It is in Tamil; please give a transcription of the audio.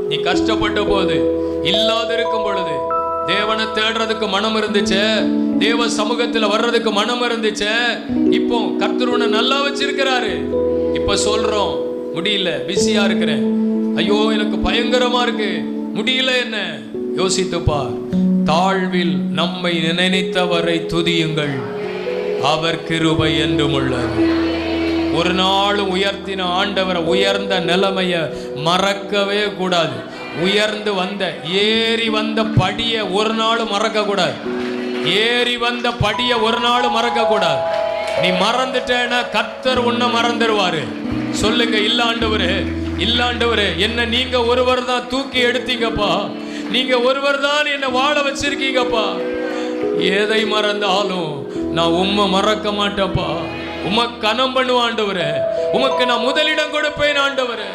நீ கஷ்டப்பட்ட போது, இல்லாத இருக்கும் பொழுது தேவனை தேடுறதுக்கு மனம் இருந்துச்சு, தேவ சமூகத்துல வர்றதுக்கு மனம் இருந்துச்சு. இப்போ கர்த்தர் உன்னை நல்லா வச்சிருக்கிறாரு. இப்ப சொல்றோம், முடியல, பிஸியா இருக்கிறேன், ஐயோ எனக்கு பயங்கரமா இருக்கு, முடியல. என்ன யோசித்து பார். தாழ்வில் நம்மை நினைத்தவரை துதியுங்கள், அவர் கிருபை என்றும் உள்ளது. ஒரு நாளும் உயர்த்தின ஆண்டவரை, உயர்ந்த நிலைமைய மறக்கவே கூடாது. உயர்ந்து வந்த, ஏறி வந்த படியை ஒரு நாளும் மறக்க கூடாது. ஏறி வந்த படியை ஒரு நாளும் மறக்க கூடாது. நீ மறந்துட்டேன்னா கர்த்தர் உன்னை மறந்துடுவாரு. சொல்லுங்க, இல்ல ஆண்டவரே, இல்ல ஆண்டவரே, என்ன நீங்க ஒருவர் தான் தூக்கி எடுத்தீங்கப்பா, நீங்க ஒருவர் தான் என்ன வாழ வச்சிருக்கீங்கப்பா. எதை மறந்தாலும் நான் உம்மை மறக்க மாட்டேப்பா. உமக்கு கனம் பண்ணுவேன் ஆண்டவரே, உமக்கு நான் முதலிடம் கொடுப்பேன் ஆண்டவரே.